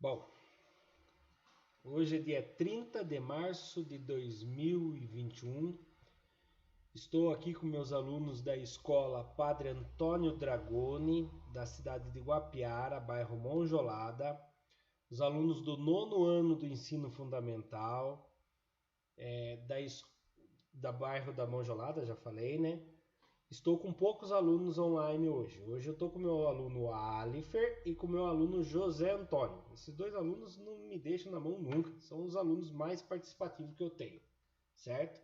Bom, hoje é dia 30 de março de 2021. Estou aqui com meus alunos da escola Padre Antônio Dragoni, da cidade de Guapiara, bairro Monjolada. Os alunos do 9º ano do ensino fundamental, da bairro da Monjolada, já falei, né? Estou com poucos alunos online hoje. Hoje eu estou com o meu aluno Alifer e com o meu aluno José Antônio. Esses dois alunos não me deixam na mão nunca. São os alunos mais participativos que eu tenho, certo?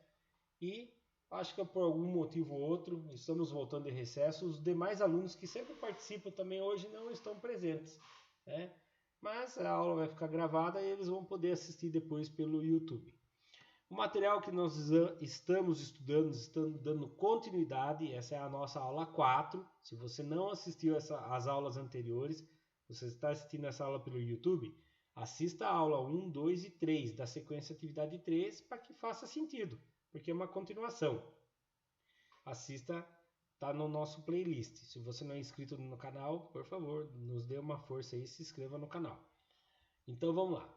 E acho que por algum motivo ou outro, estamos voltando de recesso. Os demais alunos que sempre participam também hoje não estão presentes, né? Mas a aula vai ficar gravada e eles vão poder assistir depois pelo YouTube. O material que nós estamos estamos dando continuidade, essa é a nossa aula 4. Se você não assistiu as aulas anteriores, você está assistindo essa aula pelo YouTube, assista a aula 1, 2 e 3 da sequência atividade 3 para que faça sentido, porque é uma continuação. Assista, está no nosso playlist. Se você não é inscrito no canal, por favor, nos dê uma força aí e se inscreva no canal. Então vamos lá,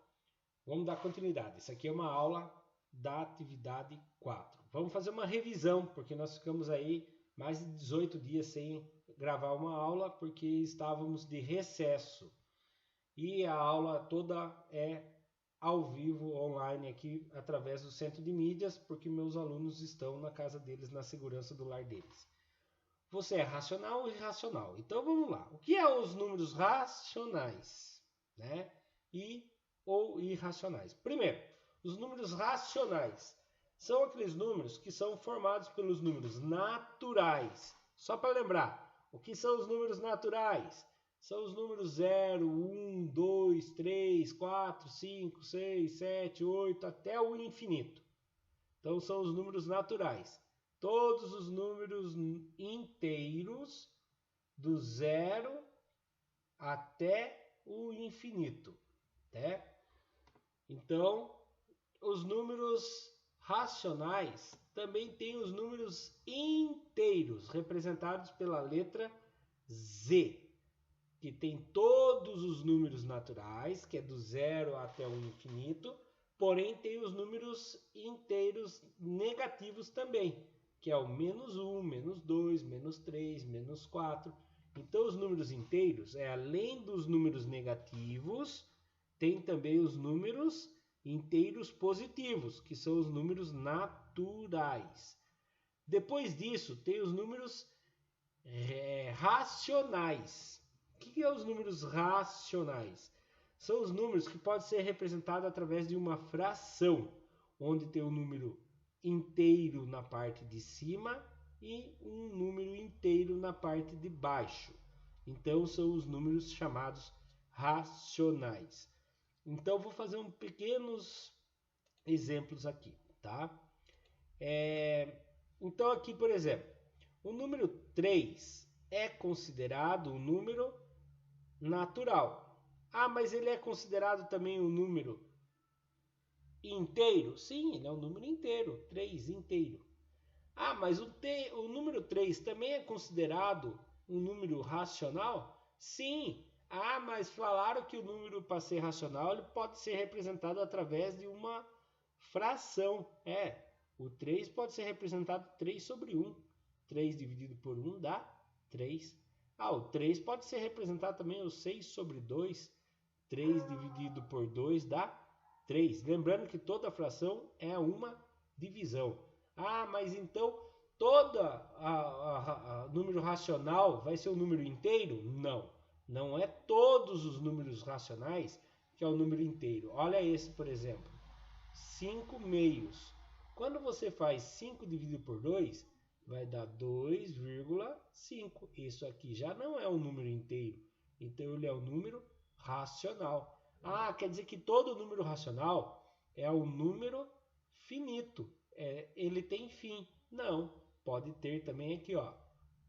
vamos dar continuidade. Isso aqui é uma aula da atividade 4. Vamos fazer uma revisão, porque nós ficamos aí mais de 18 dias sem gravar uma aula, porque estávamos de recesso. E a aula toda é ao vivo, online, aqui, através do centro de mídias, porque meus alunos estão na casa deles, na segurança do lar deles. Você é racional ou irracional? Então vamos lá. O que é os números racionais, né? Ou irracionais? Primeiro, os números racionais são aqueles números que são formados pelos números naturais. Só para lembrar, o que são os números naturais? São os números 0, 1, 2, 3, 4, 5, 6, 7, 8, até o infinito. Então são os números naturais. Todos os números inteiros do 0 até o infinito, né? Então, os números racionais também têm os números inteiros, representados pela letra Z, que tem todos os números naturais, que é do 0 até o infinito, porém tem os números inteiros negativos também, que é o menos 1, menos 2, menos 3, menos 4. Então, os números inteiros, além dos números negativos, tem também os números inteiros positivos, que são os números naturais. Depois disso, tem os números racionais. O que é os números racionais? São os números que podem ser representados através de uma fração, onde tem um número inteiro na parte de cima e um número inteiro na parte de baixo. Então, são os números chamados racionais. Então, vou fazer pequenos exemplos aqui, tá? Então, aqui, por exemplo, o número 3 é considerado um número natural. Ah, mas ele é considerado também um número inteiro? Sim, ele é um número inteiro, 3 inteiro. Ah, mas o número 3 também é considerado um número racional? Sim. Ah, mas falaram que o número, para ser racional, ele pode ser representado através de uma fração. O 3 pode ser representado 3 sobre 1. 3 dividido por 1 dá 3. Ah, o 3 pode ser representado também o 6 sobre 2. 3 dividido por 2 dá 3. Lembrando que toda fração é uma divisão. Ah, mas então todo número racional vai ser um número inteiro? Não. Não é todos os números racionais que é o número inteiro. Olha esse, por exemplo. 5 meios. Quando você faz 5 dividido por 2, vai dar 2,5. Isso aqui já não é um número inteiro. Então ele é um número racional. Ah, quer dizer que todo número racional é um número finito. Ele tem fim. Não. Pode ter também aqui, ó,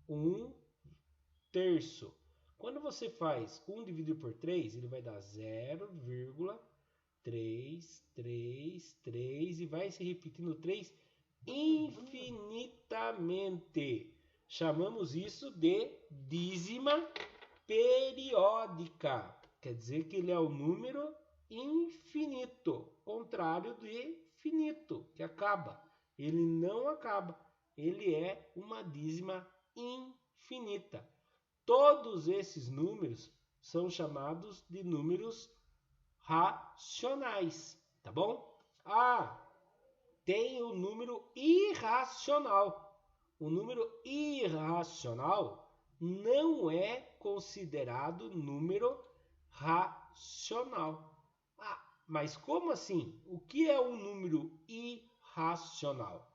1/3. Quando você faz 1 dividido por 3, ele vai dar 0,333 e vai se repetindo 3 infinitamente. Chamamos isso de dízima periódica. Quer dizer que ele é o número infinito, contrário de finito, que acaba. Ele não acaba, ele é uma dízima infinita. Todos esses números são chamados de números racionais, tá bom? Tem o número irracional. O número irracional não é considerado número racional. Mas como assim? O que é um número irracional?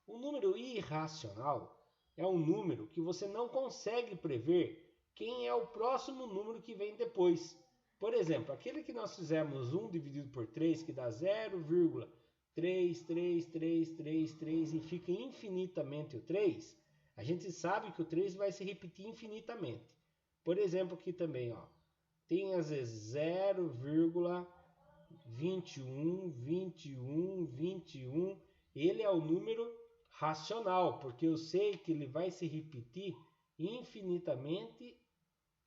O número irracional é um número que você não consegue prever quem é o próximo número que vem depois. Por exemplo, aquele que nós fizemos 1 dividido por 3, que dá 0,33333 e fica infinitamente o 3, a gente sabe que o 3 vai se repetir infinitamente. Por exemplo, aqui também, ó, tem às vezes 0,21. Ele é o número racional, porque eu sei que ele vai se repetir infinitamente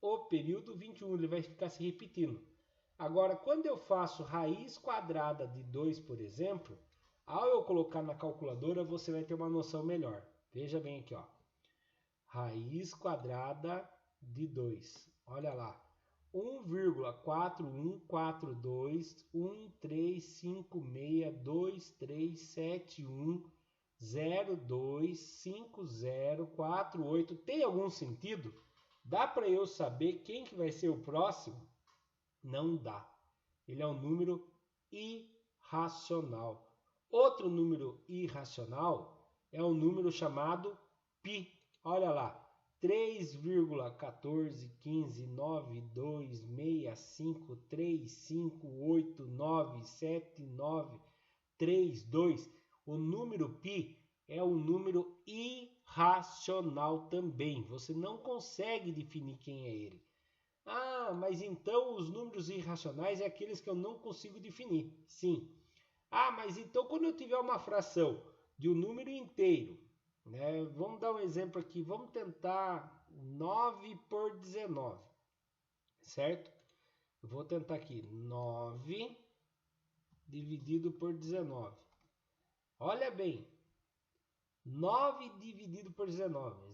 o período 21, ele vai ficar se repetindo. Agora, quando eu faço raiz quadrada de 2, por exemplo, ao eu colocar na calculadora, você vai ter uma noção melhor. Veja bem aqui, ó. Raiz quadrada de 2. Olha lá. 1,41421371025048. Tem algum sentido? Dá para eu saber quem que vai ser o próximo? Não dá. Ele é um número irracional. Outro número irracional é um número chamado π. Olha lá. 3,1415926535897932. O número π é um número irracional também. Você não consegue definir quem é ele. Mas então os números irracionais é aqueles que eu não consigo definir. Sim. Mas então quando eu tiver uma fração de um número inteiro, né? Vamos dar um exemplo aqui. Vamos tentar 9 por 19. Certo? Eu vou tentar aqui. 9 dividido por 19. Olha bem. 9 dividido por 19.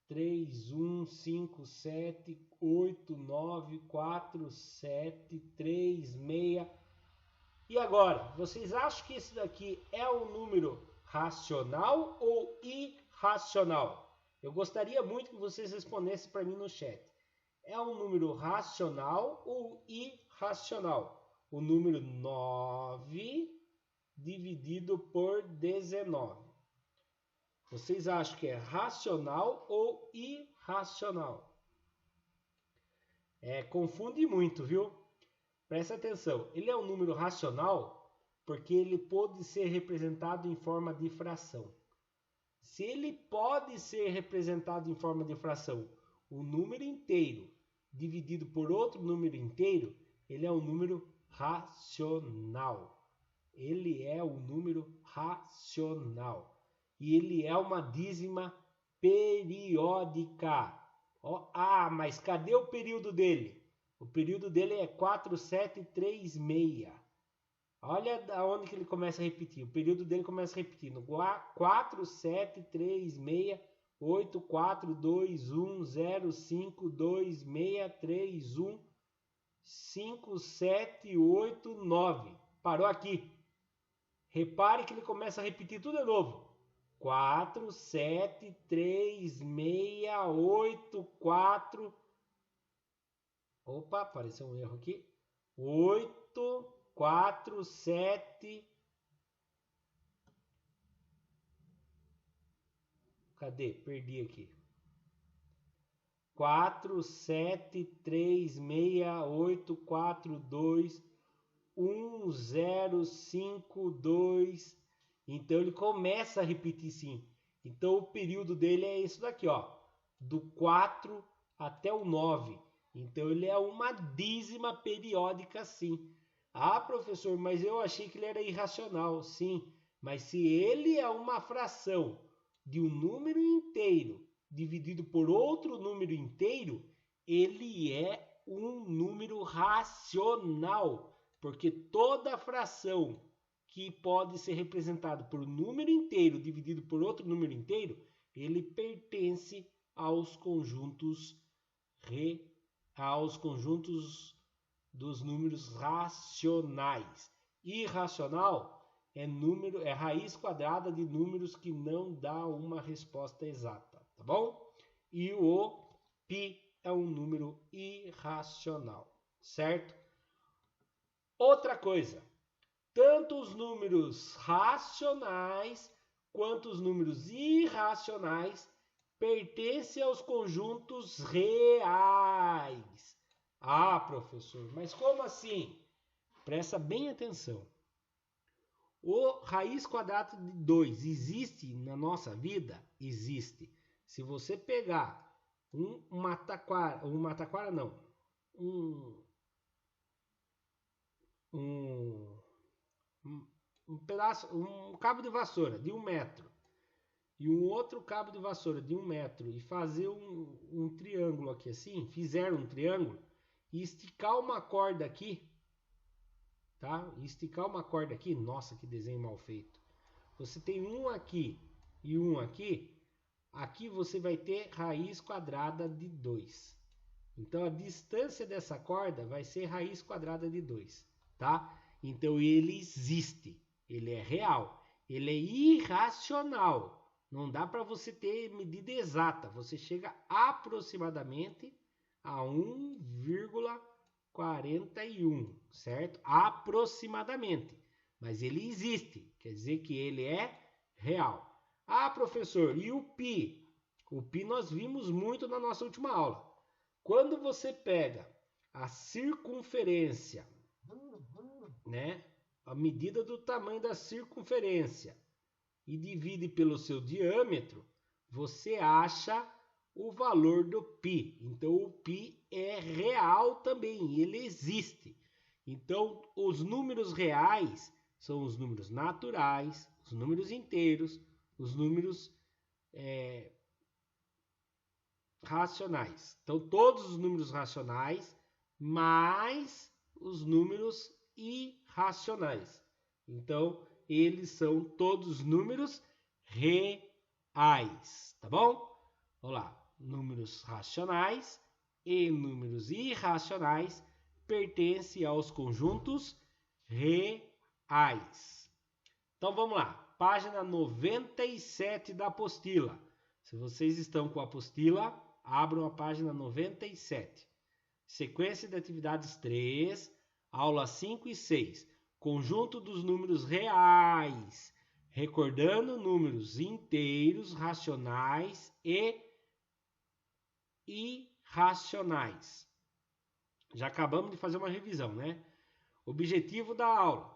0,47368263157894736. E agora, vocês acham que esse daqui é um número racional ou irracional? Eu gostaria muito que vocês respondessem para mim no chat. É um número racional ou irracional? O número 9 dividido por 19. Vocês acham que é racional ou irracional? Confunde muito, viu? Presta atenção. Ele é um número racional porque ele pode ser representado em forma de fração. Se ele pode ser representado em forma de fração, o número inteiro dividido por outro número inteiro, ele é um número racional. Ele é um número racional. E ele é uma dízima periódica. Mas cadê o período dele? O período dele é 4736. Olha onde que ele começa a repetir. O período dele começa repetindo. 473684210526315789. Parou aqui. Repare que ele começa a repetir tudo de novo. 473684. Opa, apareceu um erro aqui. 847. Cadê? Perdi aqui. 473684210552. Então ele começa a repetir sim. Então o período dele é isso daqui, ó, do 4 até o 9. Então ele é uma dízima periódica sim. Professor, mas eu achei que ele era irracional. Sim, Mas se ele é uma fração de um número inteiro dividido por outro número inteiro, ele é um número racional, porque toda fração que pode ser representada por um número inteiro dividido por outro número inteiro, ele pertence aos conjuntos dos números racionais. Irracional é raiz quadrada de números que não dá uma resposta exata, tá bom? E o π é um número irracional, certo? Outra coisa, tanto os números racionais quanto os números irracionais pertencem aos conjuntos reais. Ah, professor, mas como assim? Presta bem atenção. O raiz quadrada de 2 existe na nossa vida? Existe. Se você pegar um cabo de vassoura de 1 metro e um outro cabo de vassoura de 1 metro e fazer um triângulo aqui assim, fizer um triângulo e esticar uma corda aqui, tá? E esticar uma corda aqui, nossa, que desenho mal feito. Você tem um aqui e um aqui. Aqui você vai ter raiz quadrada de 2. Então a distância dessa corda vai ser raiz quadrada de 2, tá? Então ele existe, ele é real, ele é irracional. Não dá para você ter medida exata, você chega aproximadamente a 1,41, certo? Aproximadamente, mas ele existe, quer dizer que ele é real. Ah, professor, e o π? O π nós vimos muito na nossa última aula. Quando você pega a circunferência, né, a medida do tamanho da circunferência e divide pelo seu diâmetro, você acha o valor do π. Então o π é real também, ele existe. Então os números reais são os números naturais, os números inteiros, os números racionais. Então, todos os números racionais mais os números irracionais. Então, eles são todos números reais, tá bom? Vamos lá. Números racionais e números irracionais pertencem aos conjuntos reais. Então, vamos lá. Página 97 da apostila. Se vocês estão com a apostila, abram a página 97. Sequência de atividades 3, aulas 5 e 6. Conjunto dos números reais. Recordando números inteiros, racionais e irracionais. Já acabamos de fazer uma revisão, né? Objetivo da aula: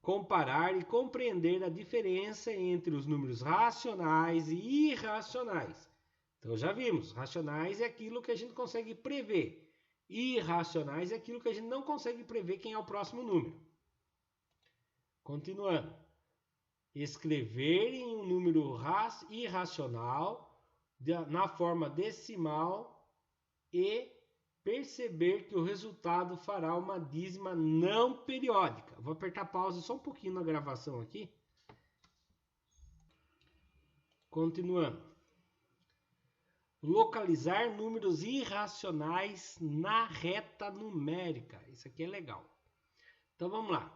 comparar e compreender a diferença entre os números racionais e irracionais. Então já vimos, racionais é aquilo que a gente consegue prever. Irracionais é aquilo que a gente não consegue prever quem é o próximo número. Continuando. Escrever em um número irracional na forma decimal e perceber que o resultado fará uma dízima não periódica. Vou apertar pausa só um pouquinho na gravação aqui. Continuando. Localizar números irracionais na reta numérica. Isso aqui é legal. Então vamos lá.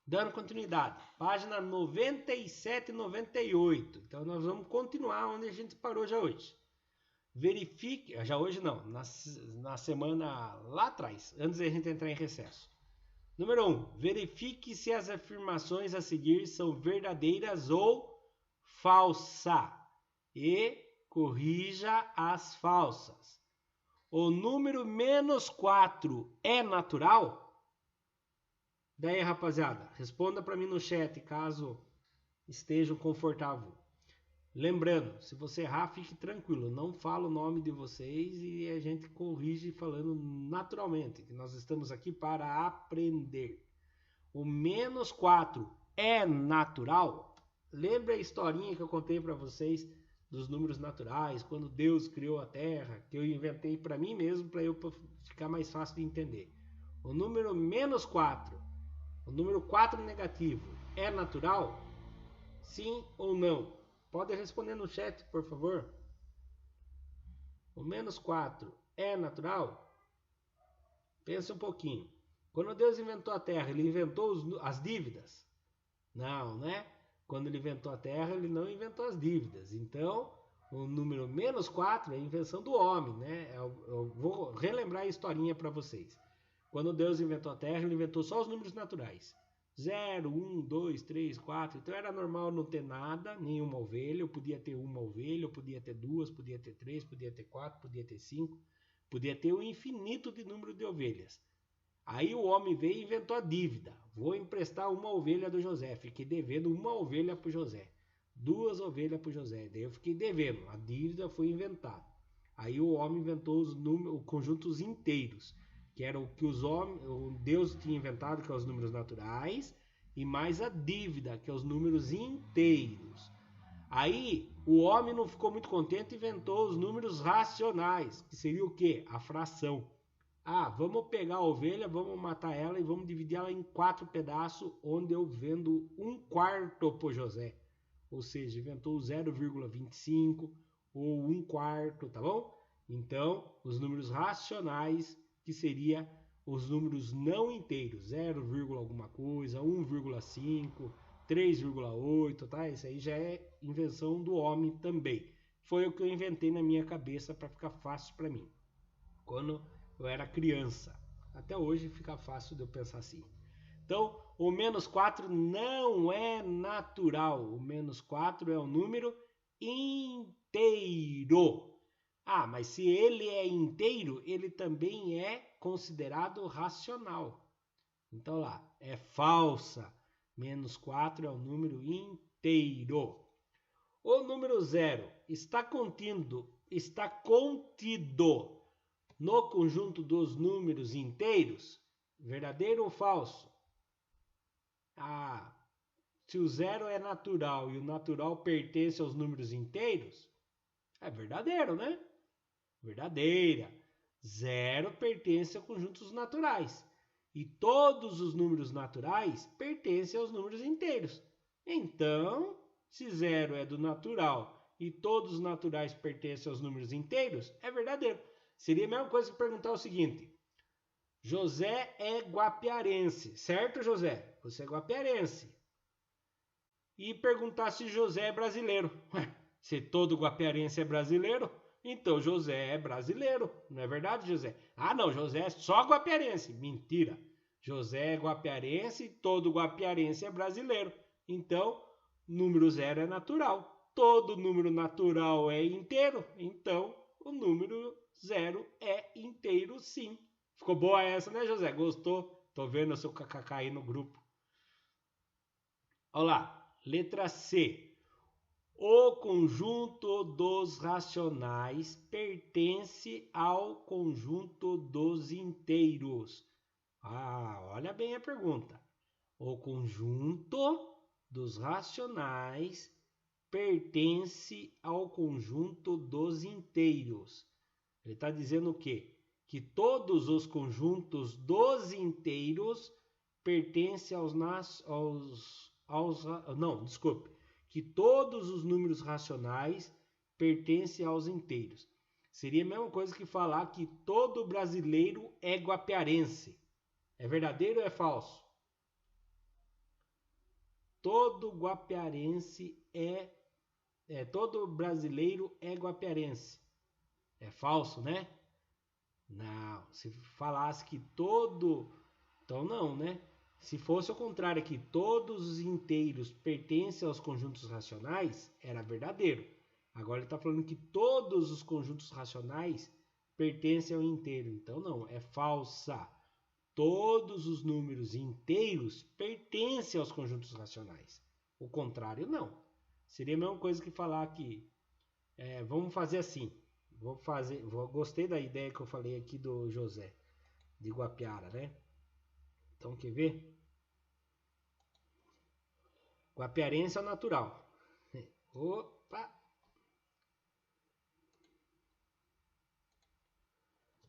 Dando continuidade. Página 97 e 98. Então nós vamos continuar onde a gente parou já hoje. Verifique, já hoje não, na semana lá atrás, antes da gente entrar em recesso. Número 1. Verifique se as afirmações a seguir são verdadeiras ou falsas. E corrija as falsas. O número menos 4 é natural? Daí, rapaziada, responda para mim no chat, caso estejam confortável. Lembrando, se você errar, fique tranquilo, não fala o nome de vocês e a gente corrige falando naturalmente, que nós estamos aqui para aprender. O menos 4 é natural? lembra a historinha que eu contei para vocês dos números naturais, quando Deus criou a Terra, que eu inventei para mim mesmo, para eu ficar mais fácil de entender. O número menos 4, o número 4 negativo, é natural? Sim ou não? Pode responder no chat, por favor. O menos 4 é natural? Pensa um pouquinho. Quando Deus inventou a Terra, ele inventou as dívidas? Não, né? Quando ele inventou a Terra, ele não inventou as dívidas. Então, o número menos 4 é a invenção do homem, né? Eu vou relembrar a historinha para vocês. Quando Deus inventou a Terra, ele inventou só os números naturais. 0, 1, 2, 3, 4. Então era normal não ter nada, nenhuma ovelha. Eu podia ter uma ovelha, eu podia ter duas, podia ter três, podia ter quatro, podia ter cinco. Podia ter um infinito de número de ovelhas. Aí o homem veio e inventou a dívida. Vou emprestar uma ovelha do José. Fiquei devendo uma ovelha para o José. 2 ovelhas para o José. Daí eu fiquei devendo. A dívida foi inventada. Aí o homem inventou os conjuntos inteiros, que era o que o Deus tinha inventado, que é os números naturais, e mais a dívida, que é os números inteiros. Aí o homem não ficou muito contente e inventou os números racionais, que seria o quê? A fração. Vamos pegar a ovelha, vamos matar ela e vamos dividir ela em 4 pedaços, onde eu vendo 1/4 para José. Ou seja, inventou 0,25 ou 1/4, tá bom? Então, os números racionais, que seria os números não inteiros, 0, alguma coisa, 1,5, 3,8, tá? Isso aí já é invenção do homem também. Foi o que eu inventei na minha cabeça para ficar fácil para mim. Quando eu era criança. Até hoje fica fácil de eu pensar assim. Então, o menos 4 não é natural. O menos 4 é um número inteiro. Mas se ele é inteiro, ele também é considerado racional. Então lá, é falsa. Menos 4 é um número inteiro. O número 0 está contido no conjunto dos números inteiros? Verdadeiro ou falso? Se o 0 é natural e o natural pertence aos números inteiros, é verdadeiro, né? Verdadeira. 0 pertence a conjuntos naturais. E todos os números naturais pertencem aos números inteiros. Então, se 0 é do natural e todos os naturais pertencem aos números inteiros, é verdadeiro. Seria a mesma coisa que perguntar o seguinte: José é guapiarense, certo, José? Você é guapiarense. E perguntar se José é brasileiro. Se todo guapiarense é brasileiro, então José é brasileiro. Não é verdade, José? Não, José é só guapiarense. Mentira. José é guapiarense e todo guapiarense é brasileiro. Então, número 0 é natural. Todo número natural é inteiro. Então, o número 0 é inteiro, sim. Ficou boa essa, né, José? Gostou? Tô vendo o seu kkk aí no grupo. Olha lá, letra C. O conjunto dos racionais pertence ao conjunto dos inteiros. Olha bem a pergunta. O conjunto dos racionais pertence ao conjunto dos inteiros. Ele está dizendo o quê? Que todos os conjuntos dos inteiros pertencem que todos os números racionais pertencem aos inteiros. Seria a mesma coisa que falar que todo brasileiro é guapiarense. É verdadeiro ou é falso? Todo brasileiro é guapiarense. É falso, né? Não, se falasse que todo... Então não, né? Se fosse o contrário, que todos os inteiros pertencem aos conjuntos racionais, era verdadeiro. Agora ele está falando que todos os conjuntos racionais pertencem ao inteiro. Então não, é falsa. Todos os números inteiros pertencem aos conjuntos racionais. O contrário, não. Seria a mesma coisa que falar que... vamos fazer assim. Gostei da ideia que eu falei aqui do José, de Guapiara, né? Então, quer ver? Guapiarense é o natural. Opa!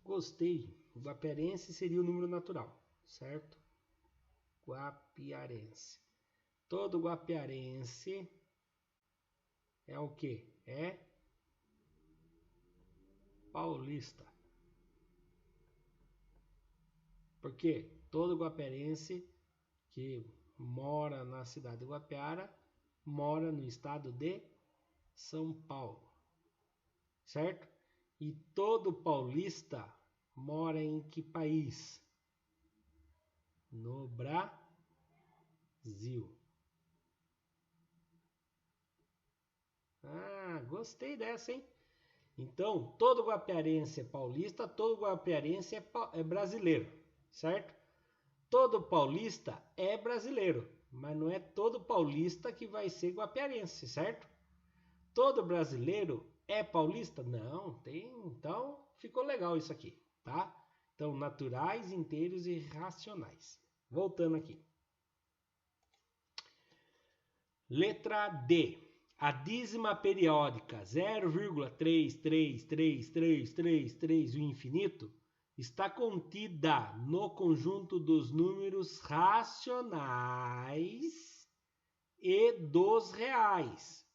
Gostei. O guapiarense seria o número natural, certo? Guapiarense. Todo guapiarense é o quê? É paulista. Porque todo guapiarense que mora na cidade de Guapiara mora no estado de São Paulo, certo? E todo paulista mora em que país? No Brasil. Ah, gostei dessa, hein? Então, todo guapiarense é paulista, todo guapiarense é brasileiro, certo? Todo paulista é brasileiro, mas não é todo paulista que vai ser guapiarense, certo? Todo brasileiro é paulista? Não, tem. Então, ficou legal isso aqui, tá? Então, naturais, inteiros e racionais. Voltando aqui. Letra D. A dízima periódica 0,33333 o infinito está contida no conjunto dos números racionais e dos reais.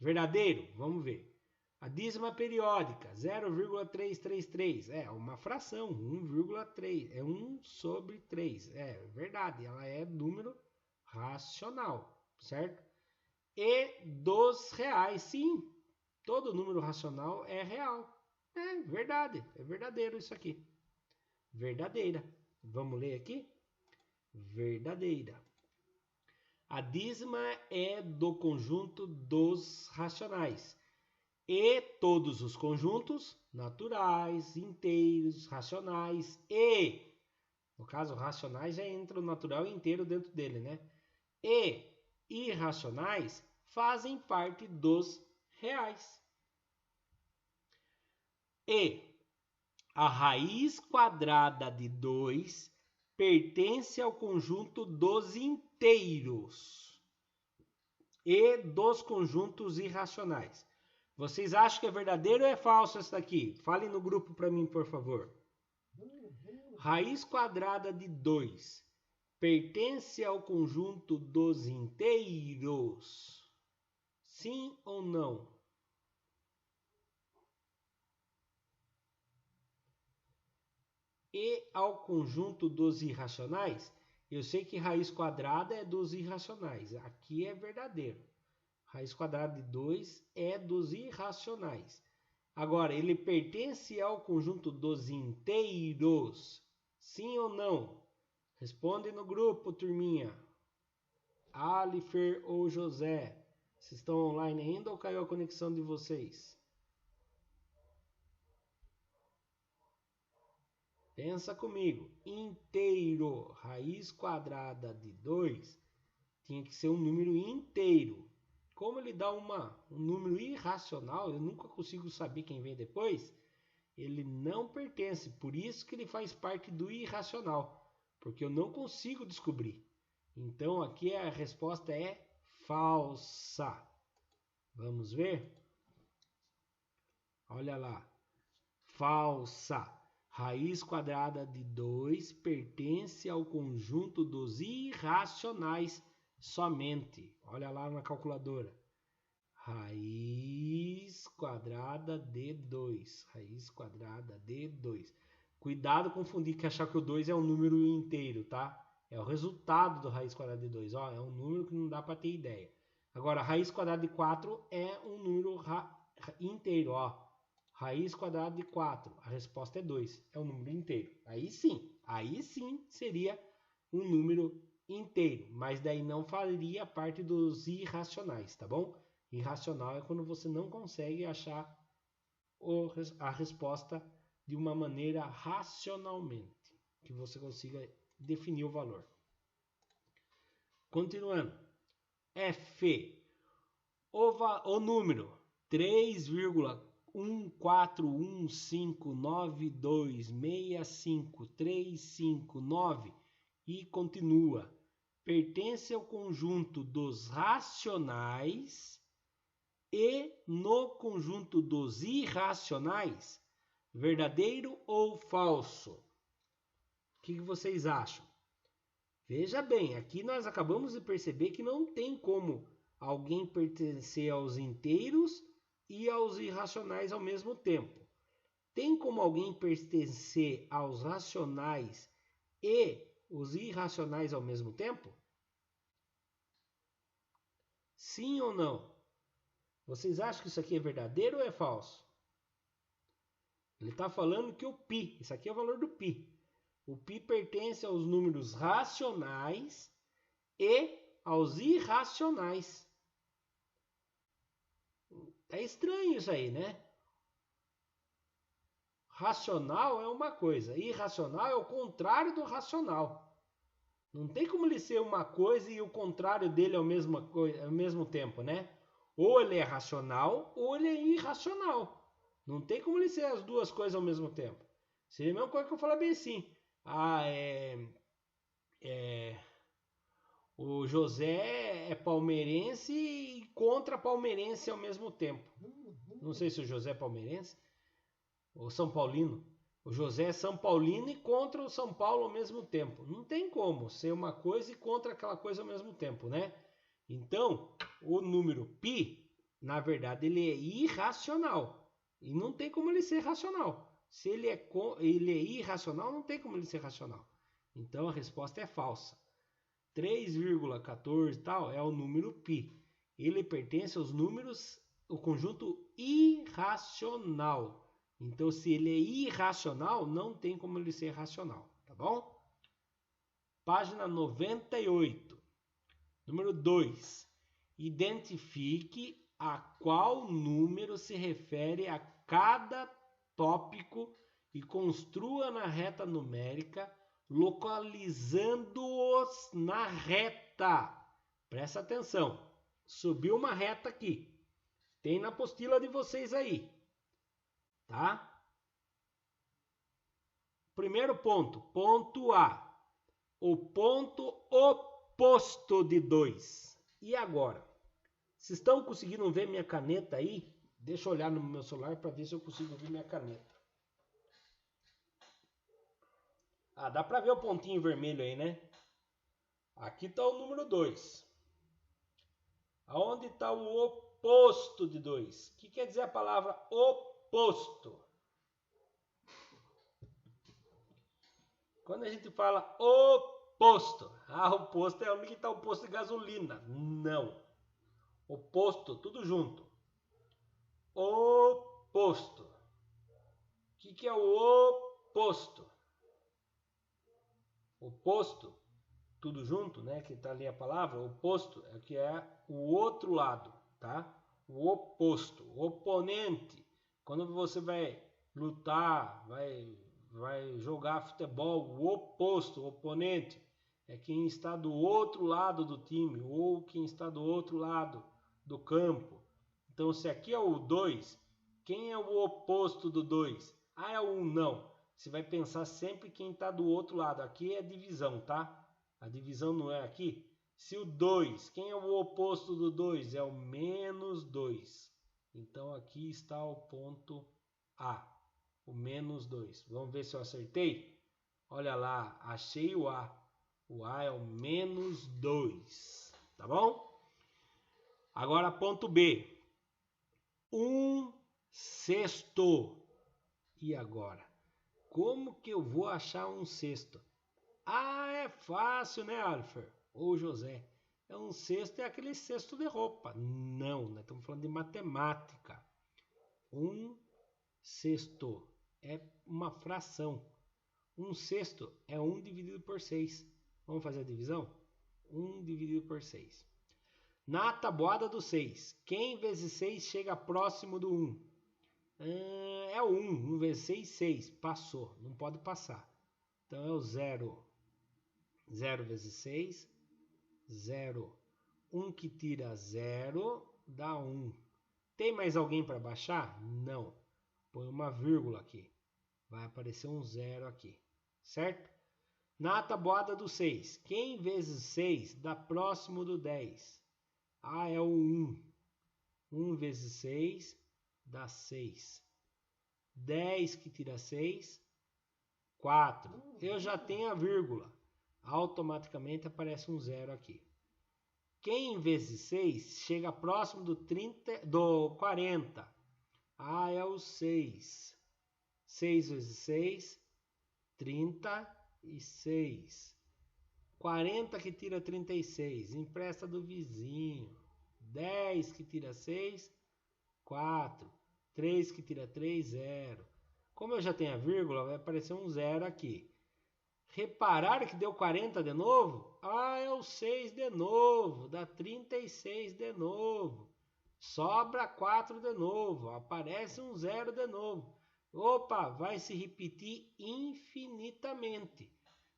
Verdadeiro? Vamos ver. A dízima periódica 0,333 é uma fração, 1,3 é 1 sobre 3. É verdade, ela é número racional, certo? E dos reais, sim. Todo número racional é real. É verdade, é verdadeiro isso aqui. Verdadeira. Vamos ler aqui? Verdadeira. A dízima é do conjunto dos racionais. E todos os conjuntos naturais, inteiros, racionais e, no caso, racionais já entra o natural inteiro dentro dele, né? E irracionais fazem parte dos reais. E a raiz quadrada de 2 pertence ao conjunto dos inteiros e dos conjuntos irracionais. Vocês acham que é verdadeiro ou é falso isso daqui? Falem no grupo para mim, por favor. Raiz quadrada de 2 pertence ao conjunto dos inteiros? Sim ou não? E ao conjunto dos irracionais? Eu sei que raiz quadrada é dos irracionais. Aqui é verdadeiro. Raiz quadrada de 2 é dos irracionais. Agora, ele pertence ao conjunto dos inteiros? Sim ou não? Responde no grupo, turminha. Alifer ou José. Vocês estão online ainda ou caiu a conexão de vocês? Pensa comigo. Inteiro, raiz quadrada de 2, tinha que ser um número inteiro. Como ele dá um número irracional, eu nunca consigo saber quem vem depois, ele não pertence. Por isso que ele faz parte do irracional, porque eu não consigo descobrir. Então aqui a resposta é falsa. Vamos ver? Olha lá. Falsa. Raiz quadrada de 2 pertence ao conjunto dos irracionais somente. Olha lá na calculadora. Raiz quadrada de 2. Raiz quadrada de 2. Cuidado confundir que achar que o 2 é um número inteiro, tá? É o resultado do raiz quadrada de 2. Ó, é um número que não dá para ter ideia. Agora, raiz quadrada de 4 é um número inteiro, ó. Raiz quadrada de 4, a resposta é 2, é um número inteiro. Aí sim seria um número inteiro, mas daí não faria parte dos irracionais, tá bom? Irracional é quando você não consegue achar a resposta de uma maneira racionalmente, que você consiga definir o valor. Continuando. F. O número 3,1415926535 e continua. Pertence ao conjunto dos racionais e no conjunto dos irracionais, verdadeiro ou falso? O que vocês acham? Veja bem, aqui nós acabamos de perceber que não tem como alguém pertencer aos inteiros e aos irracionais ao mesmo tempo. Tem como alguém pertencer aos racionais e os irracionais ao mesmo tempo? Sim ou não? Vocês acham que isso aqui é verdadeiro ou é falso? Ele está falando que o π, isso aqui é o valor do π. O π pertence aos números racionais e aos irracionais. É estranho isso aí, né? Racional é uma coisa, irracional é o contrário do racional. Não tem como ele ser uma coisa e o contrário dele ao mesmo tempo, né? Ou ele é racional ou ele é irracional. Não tem como ele ser as duas coisas ao mesmo tempo. Seria a mesma coisa que eu falar bem assim. O José é palmeirense e contra palmeirense ao mesmo tempo. Não sei se o José é palmeirense ou São Paulino. O José é São Paulino e contra o São Paulo ao mesmo tempo. Não tem como ser uma coisa e contra aquela coisa ao mesmo tempo, né? Então, o número π, na verdade, ele é irracional. E não tem como ele ser racional. Se ele é irracional, não tem como ele ser racional. Então, a resposta é falsa. 3,14 tal é o número π. Ele pertence aos números, o conjunto irracional. Então, se ele é irracional, não tem como ele ser racional, tá bom? Página 98. Número 2. Identifique a qual número se refere a cada tópico e construa na reta numérica, localizando-os na reta. Presta atenção. Subiu uma reta aqui. Tem na apostila de vocês aí. Tá? Primeiro ponto, ponto A. O ponto oposto de 2. E agora? Vocês estão conseguindo ver minha caneta aí? Deixa eu olhar no meu celular para ver se eu consigo ver minha caneta. Dá para ver o pontinho vermelho aí, né? Aqui está o número 2. Aonde está o oposto de 2? O que quer dizer a palavra oposto? Quando a gente fala oposto, oposto é onde está o posto de gasolina. Não. Oposto, tudo junto. Oposto. O que é o oposto? Oposto, tudo junto, né? Que está ali a palavra. Oposto é o que é o outro lado, tá? O oposto, o oponente. Quando você vai lutar, vai jogar futebol, o oposto, o oponente, é quem está do outro lado do time ou quem está do outro lado do campo. Então, se aqui é o 2, quem é o oposto do 2? É o 1, não. Você vai pensar sempre quem está do outro lado. Aqui é a divisão, tá? A divisão não é aqui. Se o 2, quem é o oposto do 2? É o menos 2. Então, aqui está o ponto A. O menos 2. Vamos ver se eu acertei? Olha lá, achei o A. O A é o menos 2. Tá bom? Agora, ponto B. 1/6. E agora? Como que eu vou achar 1/6? É fácil, né, Alfer? Ou José. 1/6 é aquele cesto de roupa. Não, nós estamos falando de matemática. 1/6 é uma fração. 1/6 é 1 dividido por 6. Vamos fazer a divisão? 1 dividido por 6. Na tabuada do 6, quem vezes 6 chega próximo do 1? É o 1. 1 vezes 6, 6. Passou. Não pode passar. Então é o 0. 0 vezes 6, 0. 1 que tira 0 dá 1. Tem mais alguém para baixar? Não. Põe uma vírgula aqui. Vai aparecer um 0 aqui. Certo? Na tabuada do 6, quem vezes 6 dá próximo do 10? É o 1. 1 vezes 6 dá 6. 10 que tira 6, 4. Eu já tenho a vírgula. Automaticamente aparece um 0 aqui. Quem vezes 6 chega próximo do 40? Ah, é o 6. 6 vezes 6, 36. 40 que tira 36, empresta do vizinho. 10 que tira 6, 4. 3 que tira 3, 0. Como eu já tenho a vírgula, vai aparecer um 0 aqui. Repararam que deu 40 de novo? Ah, é o 6 de novo, dá 36 de novo. Sobra 4 de novo, aparece um 0 de novo. Opa, vai se repetir infinitamente.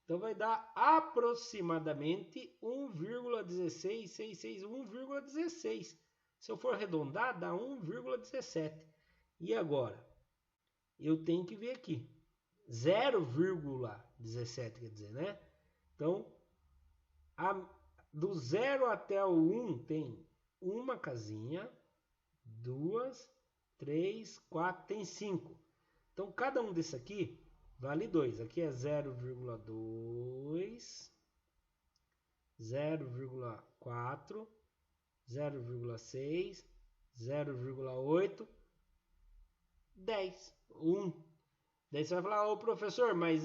Então vai dar aproximadamente 1,1666, 1,16. Se eu for arredondar, dá 1,17. E agora? Eu tenho que ver aqui. 0,17 quer dizer, né? Então, do 0 até o 1 tem uma casinha, 2, 3, 4, tem 5. Então, cada um desse aqui vale 2. Aqui é 0,2, 0,4, 0,6, 0,8, 10, 1. Daí você vai falar, ô professor, mas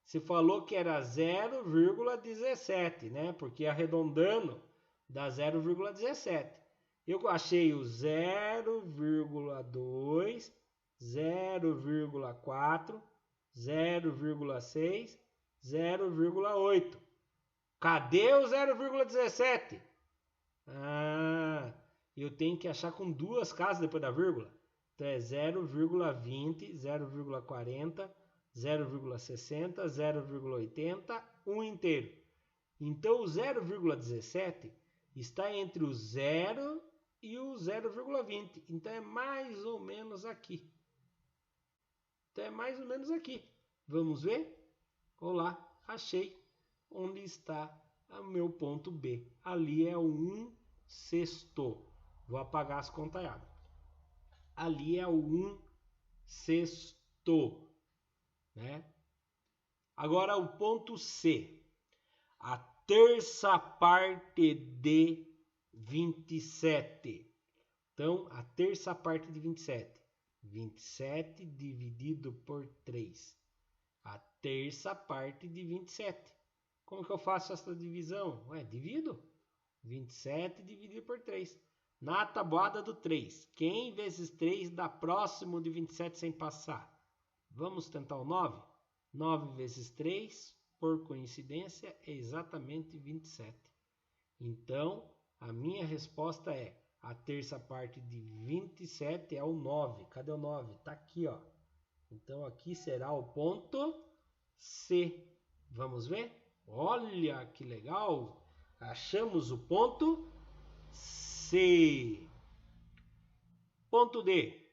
você falou que era 0,17, né? Porque arredondando dá 0,17. Eu achei o 0,2, 0,4, 0,6, 0,8. Cadê o 0,17? Ah, eu tenho que achar com duas casas depois da vírgula. Então é 0,20, 0,40, 0,60, 0,80, 1 inteiro. Então o 0,17 está entre o 0 e o 0,20. Então é mais ou menos aqui. Vamos ver? Olá, achei onde está o meu ponto B. Ali é o 1/6. Vou apagar as contalhadas. Ali é o 1/6, né? Agora o ponto C. A terça parte de 27. Então, a terça parte de 27. 27 dividido por 3. A terça parte de 27. Como que eu faço essa divisão? Divido. 27 dividido por 3. Na tabuada do 3, quem vezes 3 dá próximo de 27 sem passar? Vamos tentar o 9? 9 vezes 3, por coincidência, é exatamente 27. Então, a minha resposta é, a terça parte de 27 é o 9. Cadê o 9? Está aqui, ó. Então, aqui será o ponto C. Vamos ver? Olha que legal! Achamos o ponto C. Ponto D.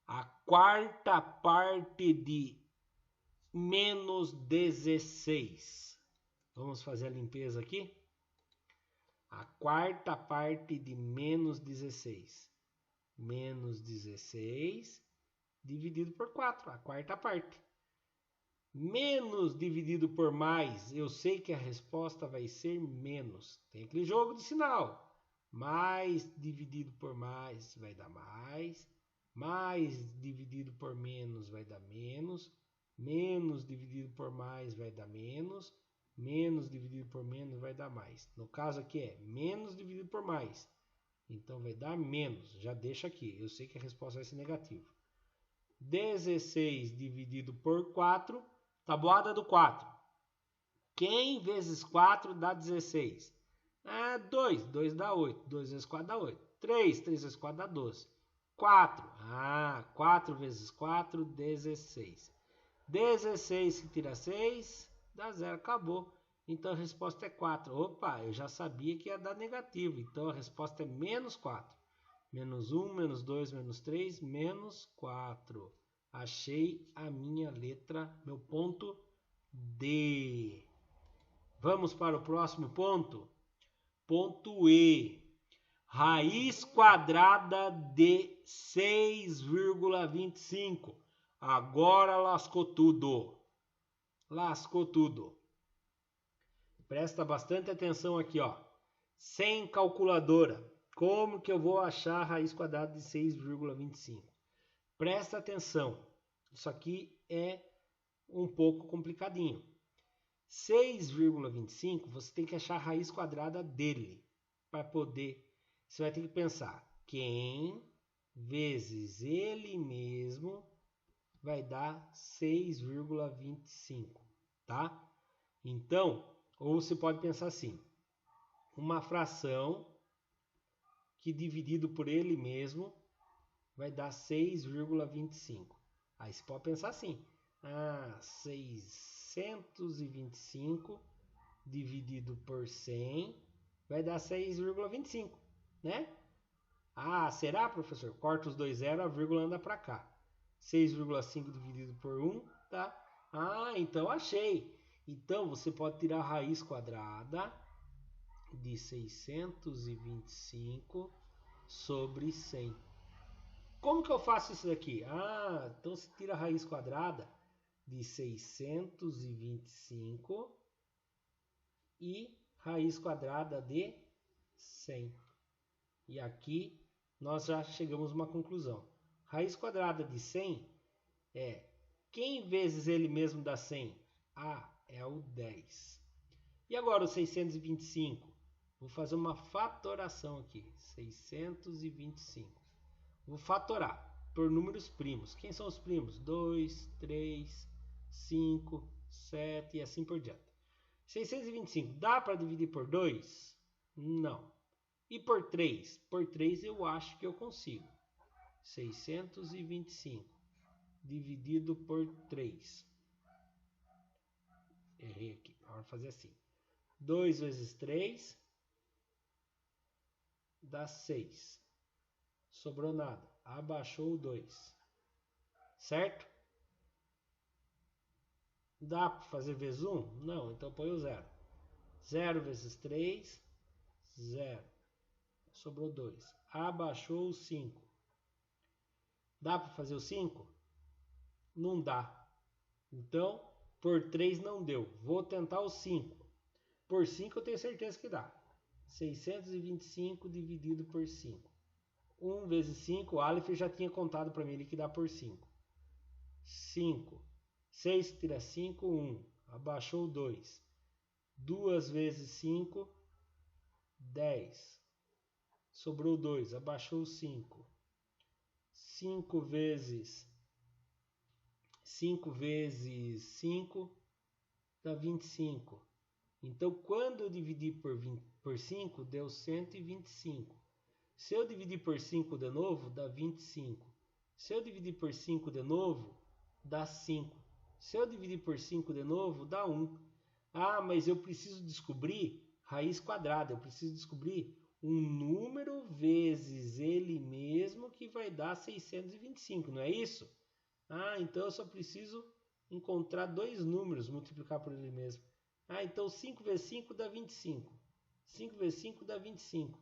A quarta parte de menos 16. Vamos fazer a limpeza aqui? A quarta parte de menos 16. Menos 16 dividido por 4. A quarta parte. Menos dividido por mais. Eu sei que a resposta vai ser menos. Tem aquele jogo de sinal. Mais dividido por mais vai dar mais. Mais dividido por menos vai dar menos. Menos dividido por mais vai dar menos. Menos dividido por menos vai dar mais. No caso aqui é menos dividido por mais. Então vai dar menos. Já deixa aqui. Eu sei que a resposta vai ser negativa. 16 dividido por 4. Tabuada do 4. Quem vezes 4 dá 16? 2. 2 dá 8. 2 vezes 4 dá 8. 3. 3 vezes 4 dá 12. 4. 4 vezes 4, 16. 16 que tira 6, dá 0. Acabou. Então a resposta é 4. Opa, eu já sabia que ia dar negativo. Então a resposta é menos 4. Menos 1, menos 2, menos 3, menos 4. Achei a minha letra, meu ponto D. Vamos para o próximo ponto. Ponto E. Raiz quadrada de 6,25. Agora lascou tudo. Lascou tudo. Presta bastante atenção aqui, ó. Sem calculadora. Como que eu vou achar a raiz quadrada de 6,25? Presta atenção. Isso aqui é um pouco complicadinho. 6,25 você tem que achar a raiz quadrada dele. Para poder, você vai ter que pensar. Quem vezes ele mesmo vai dar 6,25, tá? Então, ou você pode pensar assim. Uma fração que dividido por ele mesmo vai dar 6,25. Aí você pode pensar assim. 625 dividido por 100 vai dar 6,25, né? Será, professor? Corta os dois zeros, a vírgula anda para cá. 6,5 dividido por 1 tá? Então achei. Então você pode tirar a raiz quadrada de 625 sobre 100. Como que eu faço isso daqui? Então você tira a raiz quadrada de 625 e raiz quadrada de 100. E aqui nós já chegamos a uma conclusão. Raiz quadrada de 100 é quem vezes ele mesmo dá 100? É o 10. E agora o 625? Vou fazer uma fatoração aqui. 625. Vou fatorar por números primos. Quem são os primos? 2, 3, 5, 7 e assim por diante. 625 dá para dividir por 2? Não. E por 3? Por 3 eu acho que eu consigo. 625 dividido por 3. Errei aqui. Vamos fazer assim. 2 vezes 3 dá 6. Sobrou nada. Abaixou o 2. Certo? Dá para fazer vezes 1? Não, então põe o 0. 0 vezes 3, 0. Sobrou 2. Abaixou o 5. Dá para fazer o 5? Não dá. Então, por 3 não deu. Vou tentar o 5. Por 5 eu tenho certeza que dá. 625 dividido por 5. 1 vezes 5, o Aleph já tinha contado para mim que dá por 5. 5. 6 tira 5, 1. Abaixou 2. 2 vezes 5, 10. Sobrou 2. Abaixou 5. 5 vezes 5 dá 25. Então, quando eu dividi por 5, deu 125. Se eu dividir por 5 de novo, dá 25. Se eu dividir por 5 de novo, dá 5. Se eu dividir por 5 de novo, dá 1. Mas eu preciso descobrir raiz quadrada. Eu preciso descobrir um número vezes ele mesmo que vai dar 625, não é isso? Então eu só preciso encontrar dois números, multiplicar por ele mesmo. Então 5 vezes 5 dá 25. 5 vezes 5 dá 25.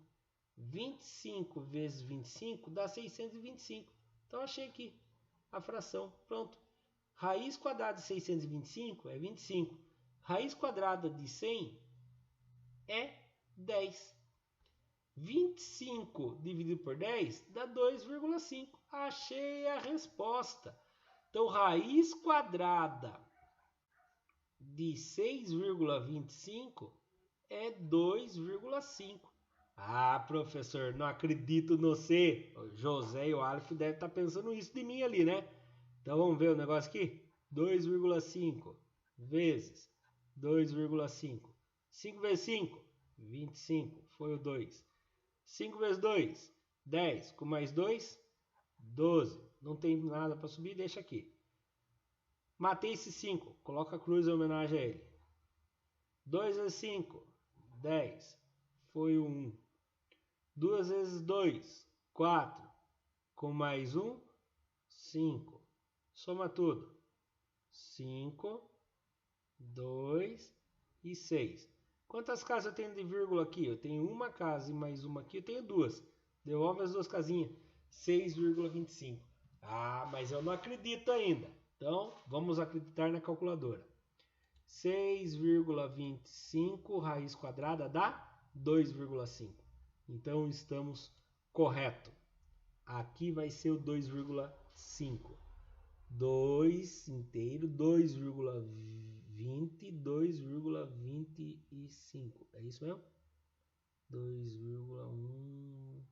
25 vezes 25 dá 625. Então achei aqui a fração. Pronto. Raiz quadrada de 625 é 25. Raiz quadrada de 100 é 10. 25 dividido por 10 dá 2,5. Achei a resposta. Então, raiz quadrada de 6,25 é 2,5. Professor, não acredito no C. O José e o Aleph devem estar pensando isso de mim ali, né? Então, vamos ver o negócio aqui? 2,5 vezes 2,5. 5 vezes 5, 25. Foi o 2. 5 vezes 2, 10. Com mais 2, 12. Não tem nada para subir, deixa aqui. Matei esse 5. Coloca a cruz em homenagem a ele. 2 vezes 5, 10. Foi o 1. 2 vezes 2, 4. Com mais 1, 5. Soma tudo. 5, 2 e 6. Quantas casas eu tenho de vírgula aqui? Eu tenho uma casa e mais uma aqui, eu tenho duas. Devolve as duas casinhas. 6,25. Ah, mas eu não acredito ainda. Então, vamos acreditar na calculadora. 6,25 raiz quadrada dá 2,5. Então, estamos correto. Aqui vai ser o 2,5. 2 inteiro, 2,20, 2,25. É isso mesmo? 2,1.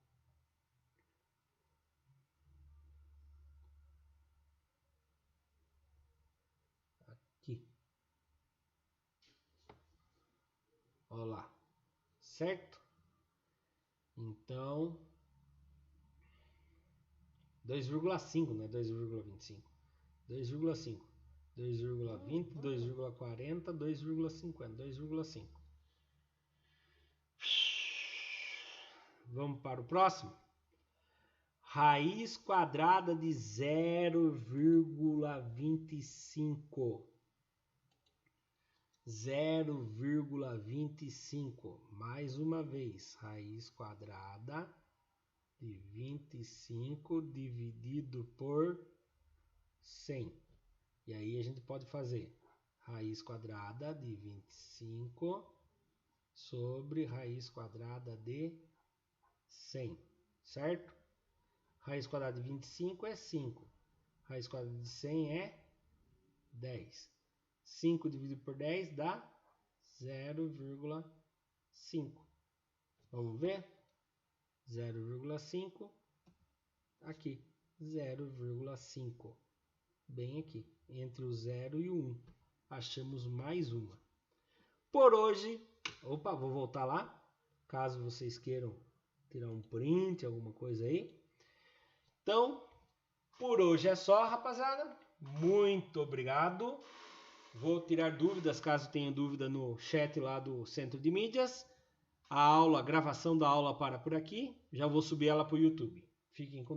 Aqui. Olha lá. Certo? Então, 2,5, né? 2,25. 2,5. 2,20, 2,40, 2,50, 2,5. Vamos para o próximo? Raiz quadrada de 0,25. 0,25. Mais uma vez, raiz quadrada de 25 dividido por 100. E aí a gente pode fazer raiz quadrada de 25 sobre raiz quadrada de 100, certo? Raiz quadrada de 25 é 5. Raiz quadrada de 100 é 10. 5 dividido por 10 dá 0,5. Vamos ver? 0,5. Aqui, 0,5. Bem aqui, entre o 0 e o 1. Achamos mais uma. Por hoje, opa, vou voltar lá. Caso vocês queiram tirar um print, alguma coisa aí. Então, por hoje é só, rapaziada. Muito obrigado. Vou tirar dúvidas, caso tenha dúvida, no chat lá do Centro de Mídias. A gravação da aula para por aqui. Já vou subir ela para o YouTube. Fiquem com